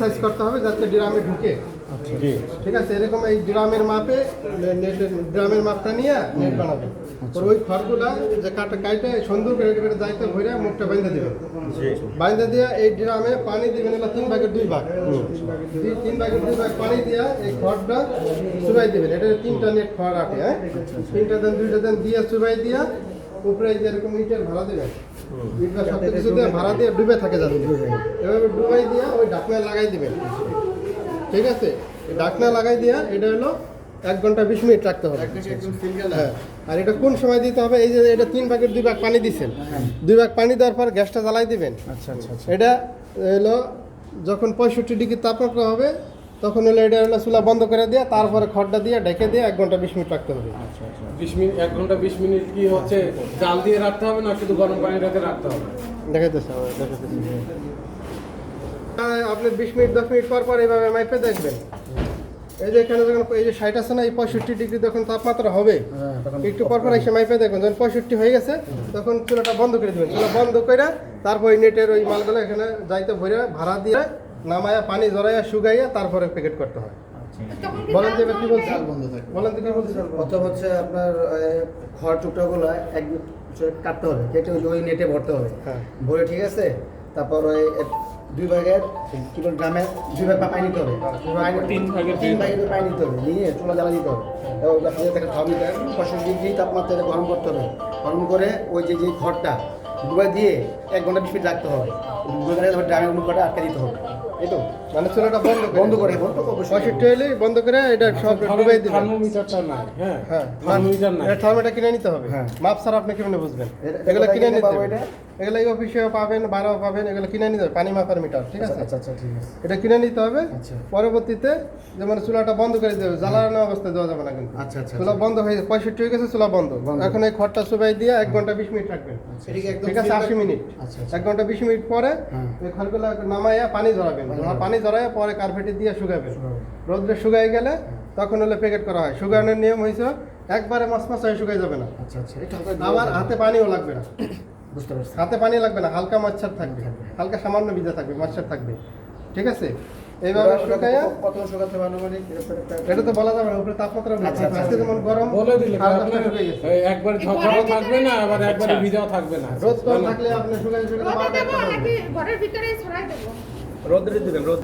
Size করতে হবে যাতে ড্রামে ঢুকে। ঠিক আছে, এরকম এই ড্রামের মাপে ড্রামের মাপটা নিয়ে নেট বানাবে। ওই খড়গুলা যে কাটে সুন্দর করে যাইতে ভরে মুখটা বাইন্ধে দেবেন। বাইন্ধে দিয়ে এই ড্রামে পানি দিবেন হলো 3 ভাগের 2 ভাগ। 3 ভাগের 2 ভাগ পানি দিয়ে এই খড়টা চুবাই দিবেন। এটা 3টা নেট খড় আছে, হ্যাঁ 3টা দেন 2টা দেন দিয়ে চুবাই দিয়া উপরে যেরকম ইটের ভাড়া দেবেন, ইটটা সব কিছু দিয়ে ভাড়া দিয়ে ডুবে থাকে যাতে। এভাবে ডুবাই দিয়া ওই ঢাকনা লাগাই দিবেন। ঠিক আছে, ঢাকনা লাগাই দিয়া এটা হলো 1 ঘন্টা 20 মিনিট রাখতে হবে। হ্যাঁ, আর এটা কোন সময় দিতে হবে? এই যে এটা 3 ভাগের 2 ভাগ পানি দিচ্ছেন, 2 ভাগ পানি দেওয়ার পর গ্যাসটা জ্বালাই দিবেন। আচ্ছা আচ্ছা আচ্ছা। এটা হলো যখন 65 ডিগ্রি তাপমাত্রা হবে তখন হলো এটা হলো চুলা বন্ধ করে দিয়ে তারপরে খড়টা দিয়ে ঢেকে দিয়ে 1 ঘন্টা 20 মিনিট রাখতে হবে। আচ্ছা আচ্ছা। 20 মিনিট 1 ঘন্টা 20 মিনিট কি হচ্ছে জাল দিয়ে রাখতে হবে না শুধু গরম পানি রেখে রাখতে হবে? দেখাইতেছে আপনি 20 মিনিট 10 মিনিট পর পর এইভাবে মাইপে দেখবেন। এই যে এখানে যখন এই যে 60 আছে না, এই 65 ডিগ্রি যখন তাপমাত্রা হবে একটু পর পর এসে মাইপে দেখবেন। যখন 65 হয়ে গেছে তখন চুলাটা বন্ধ করে দেবেন। চুলা বন্ধ করে তারপর নেটের ওই মালগুলো এখানে যাইতে ভরে ভাড়া দিয়ে নামায়া পানি জড়াইয়া শুকাইয়া তারপরে প্যাকেট করতে হয়। বলেন তো এবার কি বলছেন? বলেন তো কি বলছেন? প্রথম হচ্ছে আপনার খড় টুকটাগুলো এক কাটতে হবে, কেটে ওই নেটে ভরতে হবে। হ্যাঁ। ভরে ঠিক আছে, তারপর ওই 2 ভাগের কি বল ড্রামে 2 ভাগ পানি নিতে হবে। 3 ভাগের 3 ভাগের পানি নিতে হবে, নিয়ে চুলা জ্বালা দিতে হবে। এবং তাকে খাওয়াতে 65 ডিগ্রি তাপমাত্রায় গরম করতে হবে। গরম করে ওই যে খড়টা ডুবাই দিয়ে 1 ঘন্টা 20 মিনিট রাখতে হবে। ড্রামের মধ্যে খড়টা আটকে দিতে হবে। এই তো মানে চুলাটা বন্ধ করে 65 হলে বন্ধ করে এটা সব ডুবাই দিবেন। থার্মোমিটারটা নাই, হ্যাঁ হ্যাঁ, থার্মোমিটার নাই। এটা থার্মোমিটার কিনে নিতে হবে। হ্যাঁ। মাপ ছাড়া আপনি কিভাবে বুঝবেন? এটা- এগুলো কিনে এটা নিতে পাবো হবে। এটা? এগুলো এই অফিসেও পাবেন, বাইরেও পাবেন, এগুলো কিনে নিতে হবে। পানি মাপার মিটার, ঠিক আছে? আচ্ছা আচ্ছা ঠিক আছে। এটা কিনে নিতে হবে। আচ্ছা। পরবর্তীতে যেমন চুলাটা বন্ধ করে দেবে, জ্বালানো অবস্থায় দেওয়া যাবে না কিন্তু। আচ্ছা আচ্ছা চুলা বন্ধ হয়ে 65 হয়ে গেছে, চুলা বন্ধ। বন্ধ। এখন এই খড়টা চুবাই দিয়ে 1 ঘন্টা 20 মিনিট রাখবেন। ঠিক আছে, 80 মিনিট। আচ্ছা আচ্ছা। 1 ঘন্টা 20 মিনিট পরে হ্যাঁ। ওই খড়গুলো নামাইয়া পানি ঝরাবেন। পানি ঝরাইয়া পরে কার্পেটে দিয়ে শুকাবেন। রোদ্রে শুকাই গেলে তখন হলে প্যাকেট করা হয়। শুকানোর নিয়ম হয়েছে একবারে মশমশ হয়ে শুকাই যাবে না, আচ্ছা আচ্ছা। এটা আবার হাতে পানিও লাগবে না। বুঝতে পারছি। হাতে পানি লাগবে না, হালকা মচ্ছর থাকবে, হালকা সামান্য ভিজা থাকবে, মচ্ছর থাকবে। ঠিক আছে, এইভাবে শুকাইয়া কত শুকাতে হবে আনুমানিক? এটা তো বলা যাবে না, উপরে তাপমাত্রা আচ্ছা, আচ্ছা। আজকে যেমন গরম বলে দিলে সাড়ে আপনার 10টা শুকিয়ে গেছে। একবার ঝরঝরও থাকবে না, আবার একবারে ভিজাও থাকবে না। রোদ কম থাকলে আপনি শুকাই শুকাই রোদে 12টা দেবো একটা বাজবে। নাকি ঘরের ভিতরে ছড়াই দেবো? রোদ্রে দিবেন রোদ।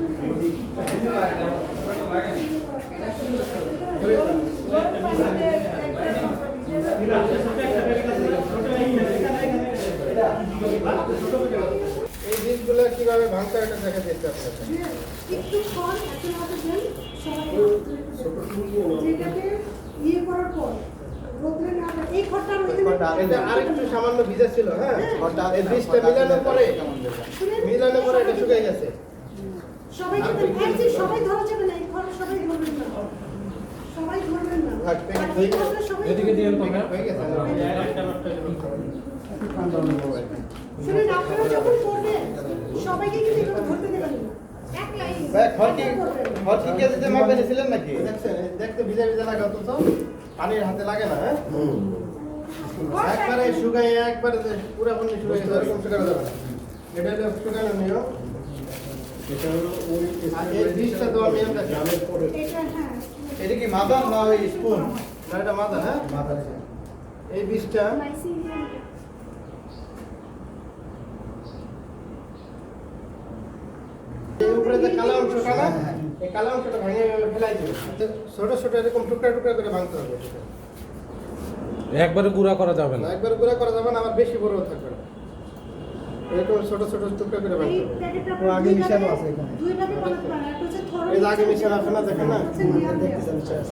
এই জিনিসগুলো কিভাবে ভাঙতে হয় এটা দেখা দিচ্ছে আপনাকে। একটু পর এখন হাতে দেন সবাই যেটাকে ইয়ে করার পর রোদ্রে না এই খড়টার ওইখানে এটা আরেকটু সামান্য ভিজা ছিল, হ্যাঁ এই বীজটা মিলানোর পরে এটা শুকিয়ে গেছে। সবাই যদি একজি সবাই ধরা যাবে না, এই খড় সবাই ধরবেন না, সবাই ধরবেন না। ভাগ, প্যাকেট আর হয়ে এই গেছে। খড়টা সবাই এদিকে দিয়ে তো হ্যাঁ। হয়ে গেছে। শুনে আপনারা যখন করবেন সবাইকে কিন্তু এভাবে ধরতে দেবেন না, এক লাইন ভাই খড় কি কেজিতে মাপে নিছিলেন নাকি? দেখছেন, দেখতে ভিজা ভিজা লাগে অথচ পানির হাতে লাগে না, হ্যাঁ একবারে শুকাই একবারে পুরোপুরি শুকাই এরকম শুকানো যাবে না। এটা হলো শুকানোর নিয়ম। আর এই বীজটা দেওয়ার নিয়ম দেখেন। এটা হ্যাঁ এটা কি মাদার না ওই স্পুন? না, এটা মাথা, হ্যাঁ এই বীজটা লাইসিনিয়াম এই উপরে যে কালো অংশটা না, এই কালো অংশটা ভেঙে ফেলাই দিবে। ছোট ছোট এরকম টুকরা টুকরা করে ভাঙতে হবে। একবারে গুঁড়া করা যাবে না, না। একবার গুঁড়া করা যাবে না, আবার বেশি বড় থাকবে না। এরকম ছোট ছোট টুকরা করে ভাঙতে এই হবে। প্যাকেটটা ও আগে মিশানো আছে এখানে। দুই ভাবে বানাতে পারেন। একটা হচ্ছে থরো এই যে আগে মিশানো আছে না, দেখেন না?